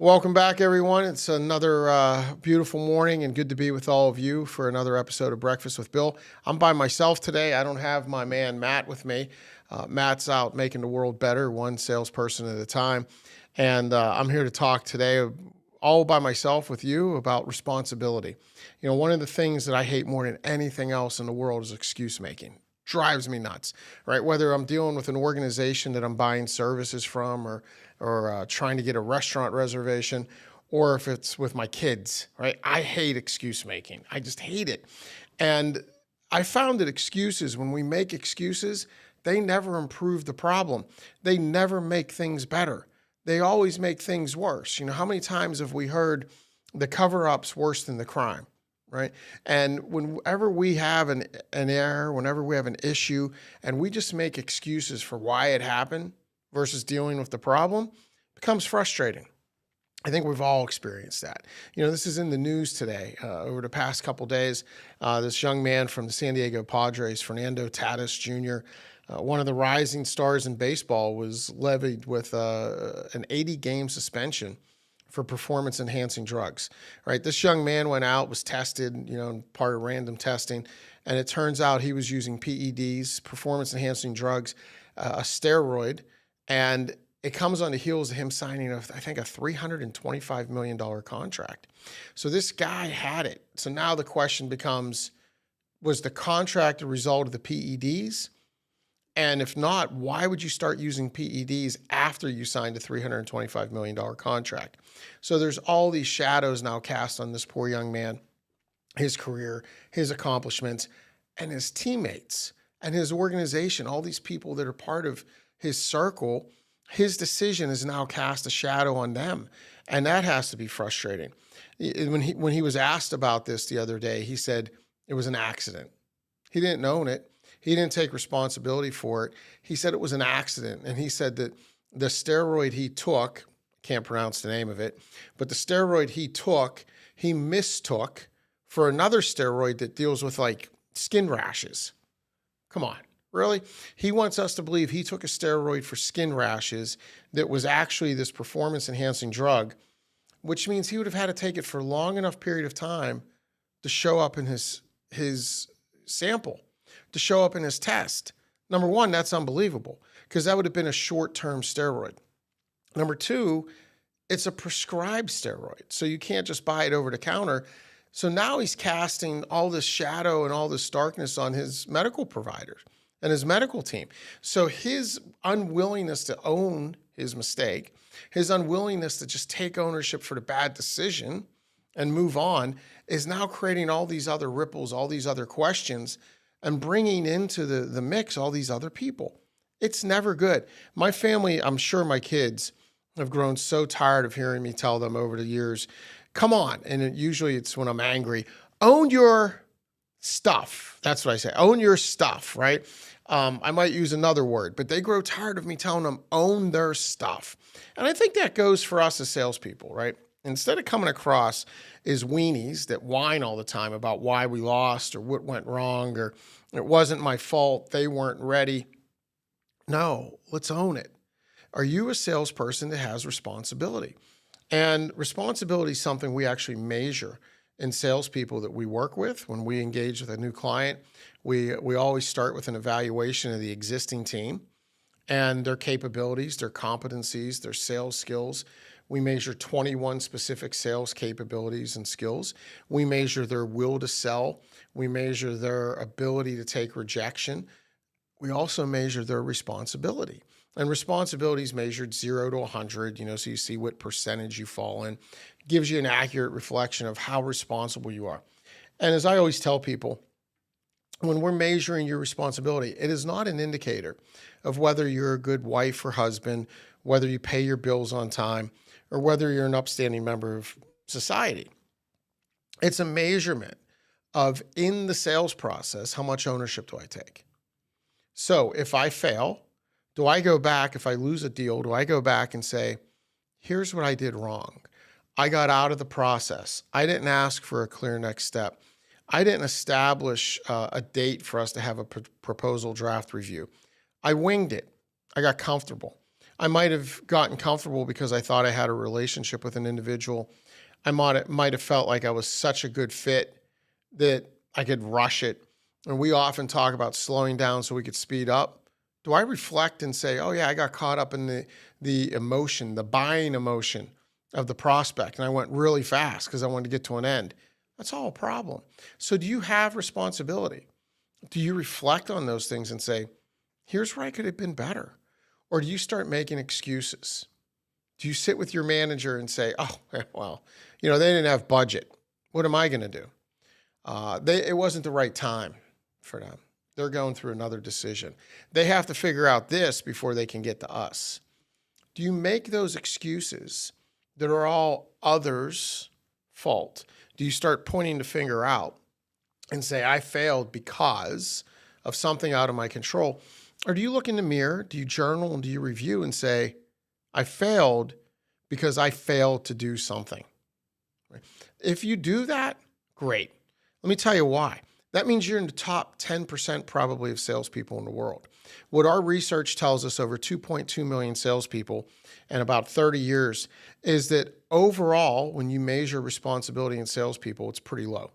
Welcome back, everyone. It's another beautiful morning and good to be with all of you for another episode of Breakfast with Bill. I'm by myself today. I don't have my man Matt with me. Matt's out making the world better, one salesperson at a time. And I'm here to talk today all by myself with you about responsibility. You know, one of the things that I hate more than anything else in the world is excuse making. Drives me nuts, right? Whether I'm dealing with an organization that I'm buying services from or trying to get a restaurant reservation, or if it's with my kids, right? I hate excuse making. I just hate it. And I found that excuses, when we make excuses, they never improve the problem. They never make things better. They always make things worse. You know, how many times have we heard the cover-up's worse than the crime? Right. And whenever we have an error, whenever we have an issue, and we just make excuses for why it happened versus dealing with the problem, it becomes frustrating. I think we've all experienced that. You know, this is in the news today. Over the past couple days, this young man from the San Diego Padres, Fernando Tatis Jr., one of the rising stars in baseball, was levied with an 80-game suspension for performance-enhancing drugs, right? This young man went out, was tested, part of random testing, and it turns out he was using PEDs, performance-enhancing drugs, a steroid, and it comes on the heels of him signing, I think, a $325 million contract. So this guy had it. So now the question becomes, was the contract a result of the PEDs? And if not, why would you start using PEDs after you signed a $325 million contract? So there's all these shadows now cast on this poor young man, his career, his accomplishments, and his teammates and his organization, all these people that are part of his circle. His decision has now cast a shadow on them, and that has to be frustrating. When he was asked about this the other day, he said it was an accident. He didn't own it. He didn't take responsibility for it. He said it was an accident. And he said that the steroid he took, can't pronounce the name of it, but the steroid he took, he mistook for another steroid that deals with like skin rashes. Come on, really? He wants us to believe he took a steroid for skin rashes that was actually this performance-enhancing drug, which means he would have had to take it for a long enough period of time to show up in his sample, to show up in his test. Number one, that's unbelievable because that would have been a short-term steroid. Number two, it's a prescribed steroid, so you can't just buy it over the counter. So now he's casting all this shadow and all this darkness on his medical providers and his medical team. So his unwillingness to own his mistake, his unwillingness to just take ownership for the bad decision and move on is now creating all these other ripples, all these other questions, and bringing into the mix all these other people. It's never good. My family, I'm sure my kids have grown so tired of hearing me tell them over the years, come on, and usually it's when I'm angry, own your stuff. That's what I say, own your stuff, right? I might use another word, but they grow tired of me telling them own their stuff. And I think that goes for us as salespeople, right? Instead of coming across as weenies that whine all the time about why we lost or what went wrong or it wasn't my fault, they weren't ready. No, let's own it. Are you a salesperson that has responsibility? And responsibility is something we actually measure in salespeople that we work with. When we engage with a new client, we always start with an evaluation of the existing team and their capabilities, their competencies, their sales skills. We measure 21 specific sales capabilities and skills. We measure their will to sell. We measure their ability to take rejection. We also measure their responsibility. And responsibility is measured 0 to 100, so you see what percentage you fall in. Gives you an accurate reflection of how responsible you are. And as I always tell people, when we're measuring your responsibility, it is not an indicator of whether you're a good wife or husband, whether you pay your bills on time, or whether you're an upstanding member of society. It's a measurement of, in the sales process, how much ownership do I take? So if I fail, do I go back, if I lose a deal, do I go back and say, here's what I did wrong. I got out of the process. I didn't ask for a clear next step. I didn't establish a date for us to have a proposal draft review. I winged it. I got comfortable. I might have gotten comfortable because I thought I had a relationship with an individual. I might have felt like I was such a good fit that I could rush it. And we often talk about slowing down so we could speed up. Do I reflect and say, oh yeah, I got caught up in the emotion, the buying emotion of the prospect, and I went really fast because I wanted to get to an end? That's all a problem. So do you have responsibility? Do you reflect on those things and say, here's where I could have been better? Or do you start making excuses? Do you sit with your manager and say, oh, well, they didn't have budget. What am I going to do? It wasn't the right time for them. They're going through another decision. They have to figure out this before they can get to us. Do you make those excuses that are all others' fault? Do you start pointing the finger out and say, I failed because of something out of my control? Or do you look in the mirror, do you journal, and do you review and say, I failed because I failed to do something? If you do that, great. Let me tell you why. That means you're in the top 10% probably of salespeople in the world. What our research tells us, over 2.2 million salespeople in about 30 years, is that overall, when you measure responsibility in salespeople, it's pretty low.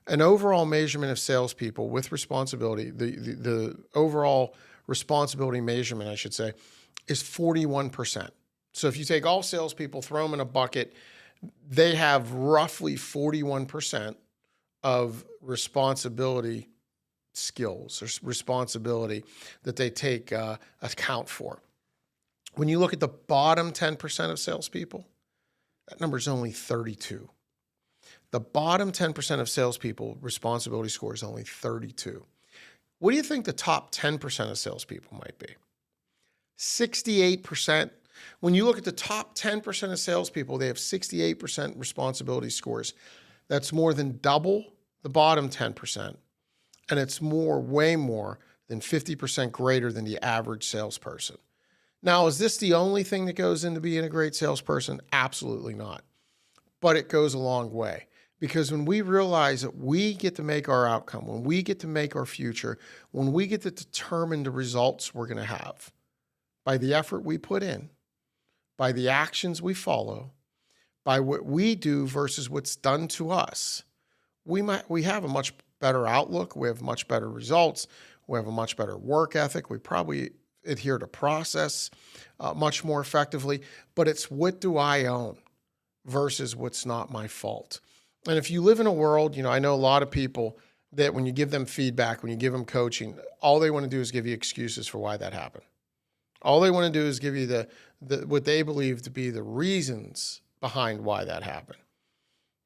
An overall measurement of salespeople with responsibility, the overall responsibility measurement, I should say, is 41%. So if you take all salespeople, throw them in a bucket, they have roughly 41% of responsibility skills or responsibility that they take account for. When you look at the bottom 10% of salespeople, that number is only 32. The bottom 10% of salespeople responsibility score is only 32. What do you think the top 10% of salespeople might be? 68%. When you look at the top 10% of salespeople, they have 68% responsibility scores. That's more than double the bottom 10%. And it's way more than 50% greater than the average salesperson. Now, is this the only thing that goes into being a great salesperson? Absolutely not. But it goes a long way. Because when we realize that we get to make our outcome, when we get to make our future, when we get to determine the results we're going to have by the effort we put in, by the actions we follow, by what we do versus what's done to us, we have a much better outlook. We have much better results. We have a much better work ethic. We probably adhere to process much more effectively. But it's, what do I own versus what's not my fault? And if you live in a world, I know a lot of people that when you give them feedback, when you give them coaching, all they want to do is give you excuses for why that happened. All they want to do is give you the what they believe to be the reasons behind why that happened.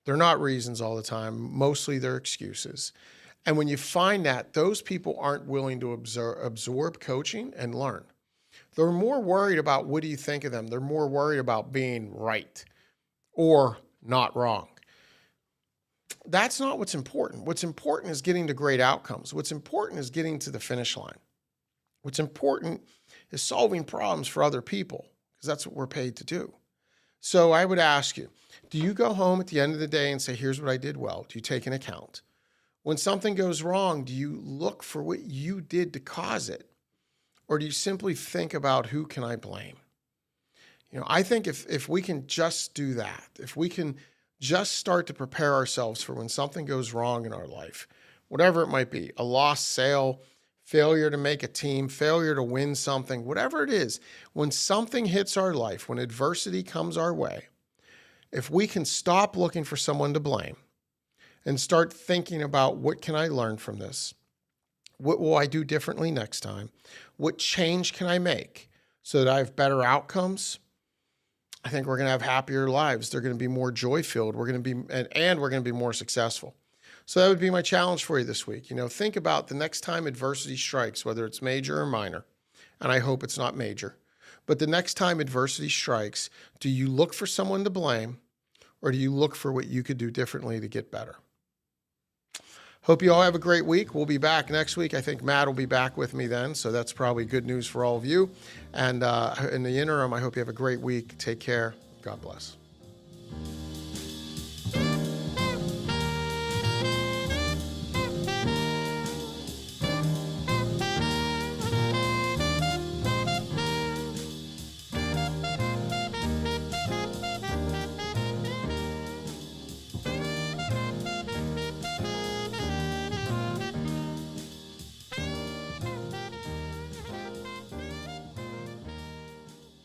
They're not reasons all the time. Mostly they're excuses. And when you find that, those people aren't willing to absorb coaching and learn. They're more worried about what do you think of them. They're more worried about being right or not wrong. That's not what's important. What's important is getting to great outcomes. What's important is getting to the finish line. What's important is solving problems for other people, because that's what we're paid to do. So I would ask you, do you go home at the end of the day and say, here's what I did well? Do you take an account? When something goes wrong, do you look for what you did to cause it? Or do you simply think about, who can I blame? I think if we can just do that, if we can just start to prepare ourselves for when something goes wrong in our life, whatever it might be, a lost sale, failure to make a team, failure to win something, whatever it is, when something hits our life, when adversity comes our way, if we can stop looking for someone to blame and start thinking about, what can I learn from this? What will I do differently next time? What change can I make so that I have better outcomes? I think we're going to have happier lives. They're going to be more joy-filled. We're going to be, and we're going to be more successful. So that would be my challenge for you this week. Think about the next time adversity strikes, whether it's major or minor, and I hope it's not major. But the next time adversity strikes, do you look for someone to blame, or do you look for what you could do differently to get better? Hope you all have a great week. We'll be back next week. I think Matt will be back with me then, so that's probably good news for all of you. And in the interim, I hope you have a great week. Take care. God bless.